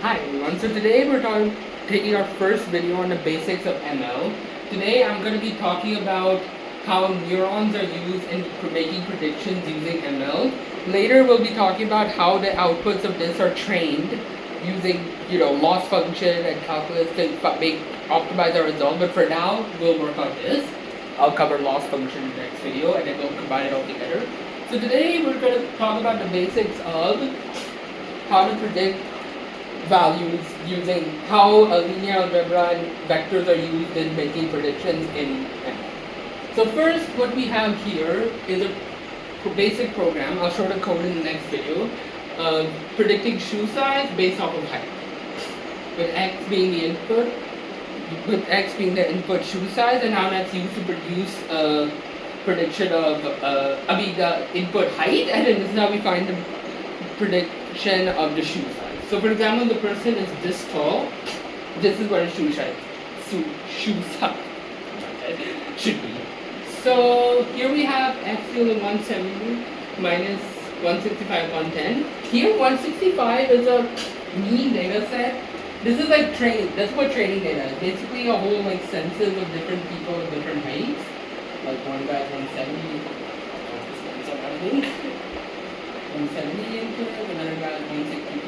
Hi everyone, so today we're taking our first video on the basics of ML. Today I'm going to be talking about how neurons are used in making predictions using ML. Later we'll be talking about how the outputs of this are trained using, loss function and calculus to optimize our result. But for now, we'll work on this. I'll cover loss function in the next video and then we'll combine it all together. So today we're going to talk about the basics of how to predict values using how a linear algebra and vectors are used in making predictions in ML. So first, what we have here is a basic program. I'll show the code in the next video. Predicting shoe size based off of height, with x being the input, shoe size, and how that's used to produce a prediction of the input height, and then this is how we find the prediction of the shoe size. So for example, the person is this tall. This is what a shoe size should be. So here we have x equal to 170 minus 165, 110. Here 165 is a mean data set. This is like training. That's what training data is. Basically a whole like census of different people of different heights. Like one guy's 170. 170 inches, another guy 165,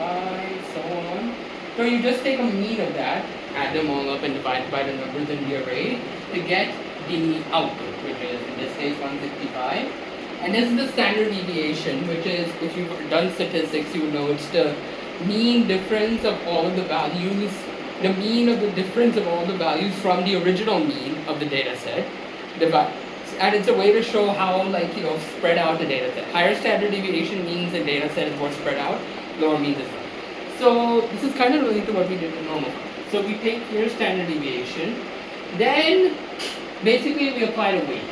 so on. So you just take a mean of that, add them all up and divide by the numbers in the array to get the output, which is in this case 165. And this is the standard deviation, which is, if you've done statistics, you would know it's the mean difference of all of the values, the mean of the difference of all the values from the original mean of the data set. And it's a way to show how, spread out the data set. Higher standard deviation means the data set is more spread out, lower means it's not. So this is kind of related to what we did in normal. So we take here standard deviation, then basically we apply the weight.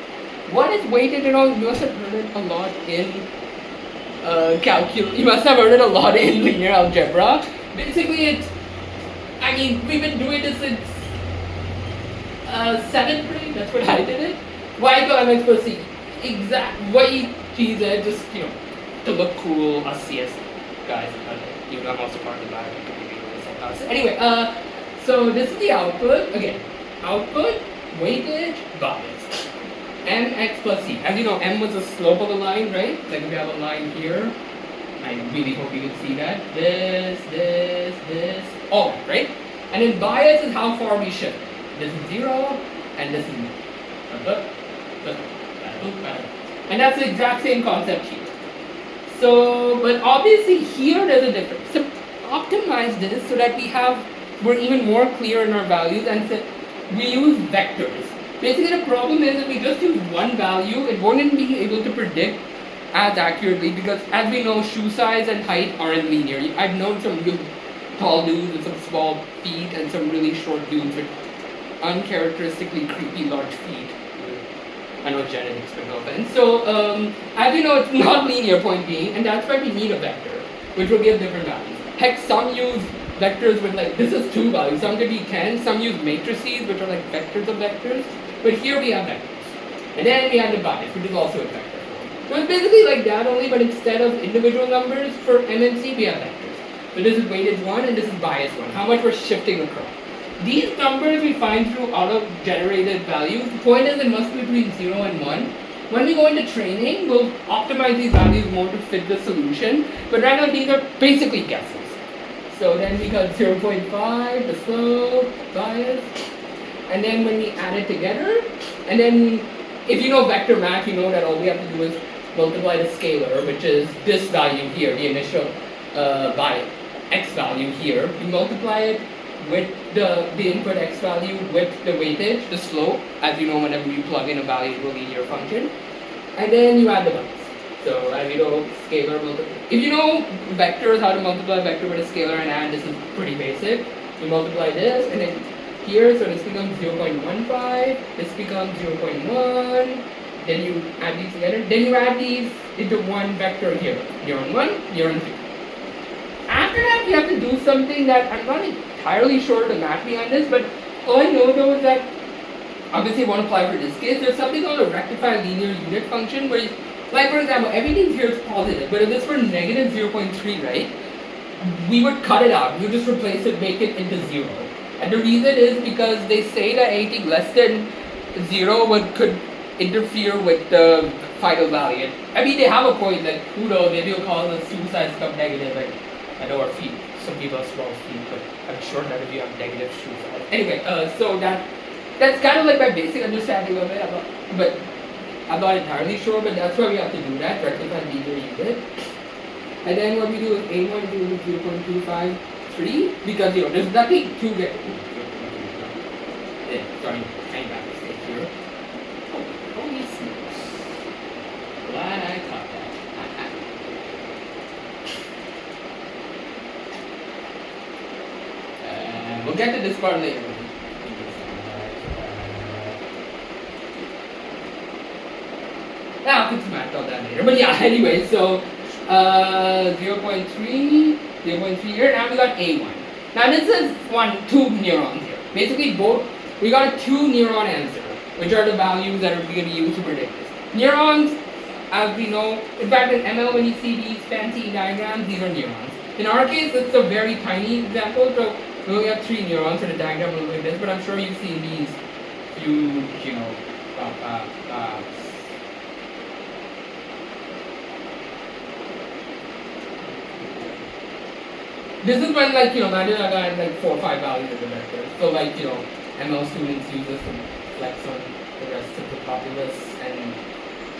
What is weighted and all? You must have heard it a lot in calculus. You must have heard it a lot in linear algebra. Basically, we've been doing this since 7th grade. That's what I did it. Y equal mx plus c. Exact y g z, just to look cool. Us CS guys, I'm also part of the biology. Anyway, so this is the output. Again, output, weightage, bias. Mx plus c. As you know, m was the slope of the line, right? Like if we have a line here, I really hope you can see that. This, all right? And then bias is how far we shift. This is 0, and this is 1. And that's the exact same concept here. So, but obviously here there's a difference. So optimize this so that we're even more clear in our values, and so we use vectors. Basically the problem is if we just use one value, it wouldn't be able to predict as accurately, because as we know, shoe size and height aren't linear. I've known some real tall dudes with some small feet and some really short dudes with uncharacteristically creepy large feet. I know genetics, but no offense. So, as you know, it's not linear, point being, and that's why we need a vector, which will give different values. Heck, some use vectors with this is 2 values, some could be 10, some use matrices, which are like vectors of vectors, but here we have vectors. And then we have the bias, which is also a vector. So it's basically like that only, but instead of individual numbers for M and C, we have vectors. So this is weightage 1, and this is bias 1, how much we're shifting across. These numbers we find through auto-generated values. The point is it must be between 0 and 1. When we go into training, we'll optimize these values more to fit the solution. But right now these are basically guesses. So then we got 0.5, the slope, bias. And then when we add it together, and then if you know vector math, you know that all we have to do is multiply the scalar, which is this value here, the initial by x value here. We multiply it with the input x value with the weightage, the slope, as you know whenever you plug in a value to a linear function, and then you add the bias. So as you know, scalar multiply. If you know vectors, how to multiply a vector with a scalar and add, this is pretty basic. You multiply this, and then here, so this becomes 0.15, this becomes 0.1, then you add these together, then you add these into one vector here, neuron 1, neuron 2. After that, you have to do something that I'm not entirely sure the math behind this, but all I know though is that obviously it won't apply for this case. There's something called a rectified linear unit function where, like for example, everything here is positive, but if this were negative 0.3, right? we would cut it out. You just replace it, make it into 0. And the reason is because they say that anything less than 0 could interfere with the final value. I mean, they have a point, like, who knows, maybe you'll call the suicide stuff negative. Like, I know our feet, some people have small feet, but I'm sure none of you have negative suicide. Anyway, so that's kind of like my basic understanding of it, but I'm not entirely sure, but that's why we have to do that, rectify linear unit. And then what we do is A1 do 0.253, because there's nothing to get. Sorry, tiny back mistake here. Holy smokes. Glad I caught that. We'll get to this part later. I'll fix math on that later. But yeah, anyway, so 0.3 here. Now we got A1. Now this is two neurons here. Basically we got a 2 neuron answer, which are the values that are going to be used to predict this. Neurons, as we know, in fact in ML when you see these fancy diagrams, these are neurons. In our case, it's a very tiny example, so we only have 3 neurons, so the diagram will look like this, but I'm sure you've seen these huge, this is when, like, imagine I got like 4 or 5 values in the vector. So, like, ML students use this to flex on the rest of the populace and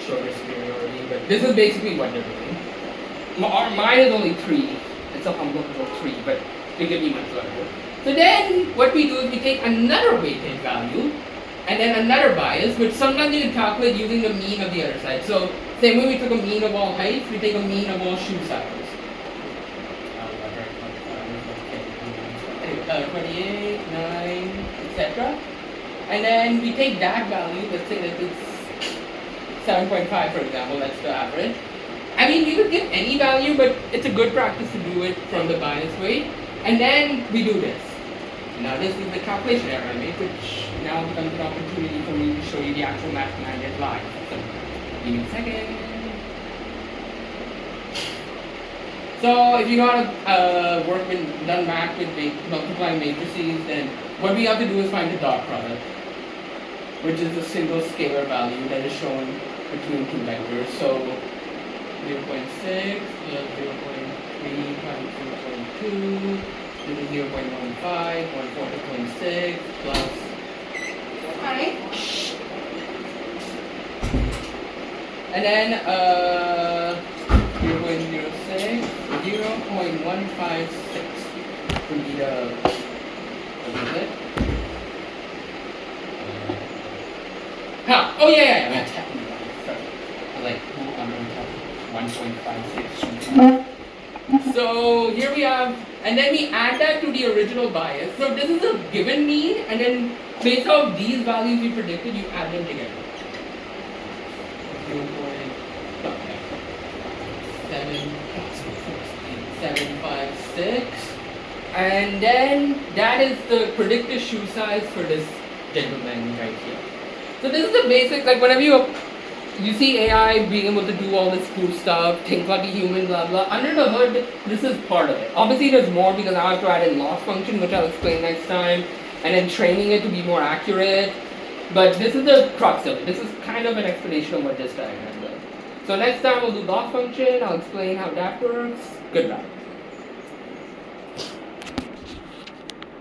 show their superiority. But this is basically what they're doing. Mine is only 3. It's a humble little 3, but they could be much larger. So then, what we do is we take another weighted value and then another bias, which sometimes you can calculate using the mean of the other side. So, same way we took a mean of all heights, we take a mean of all shoe sizes. 28, 9, etc. And then we take that value, let's say that it's 7.5 for example, that's the average. I mean, you could give any value, but it's a good practice to do it from the bias weight. And then we do this. Now this is the calculation error I made, which now becomes an opportunity for me to show you the actual mathematics live. So, give me a second. So if you know how to work with done math with multiplying matrices, then what we have to do is find the dot product, which is a single scalar value that is shown between 2 vectors. So 0.6 plus 0.3 times 0.2, this is 0.15, 1/4 plus. Alright. And then 0.06, 0.156 would be the, what is it? Oh yeah, sorry. I was like, I'm going to 1.56. So here we have, and then we add that to the original bias. So this is a given mean, and then based off these values you predicted, you add them together. 756, and then that is the predicted shoe size for this gentleman right here. So this is the basic, like whenever you see AI being able to do all this cool stuff, think like a human, blah blah, under the hood, this is part of it. Obviously there's more because I have to add in loss function, which I'll explain next time, and then training it to be more accurate. But this is the crux of it. This is kind of an explanation of what this diagram does. So next time we'll do loss function, I'll explain how that works. Goodbye.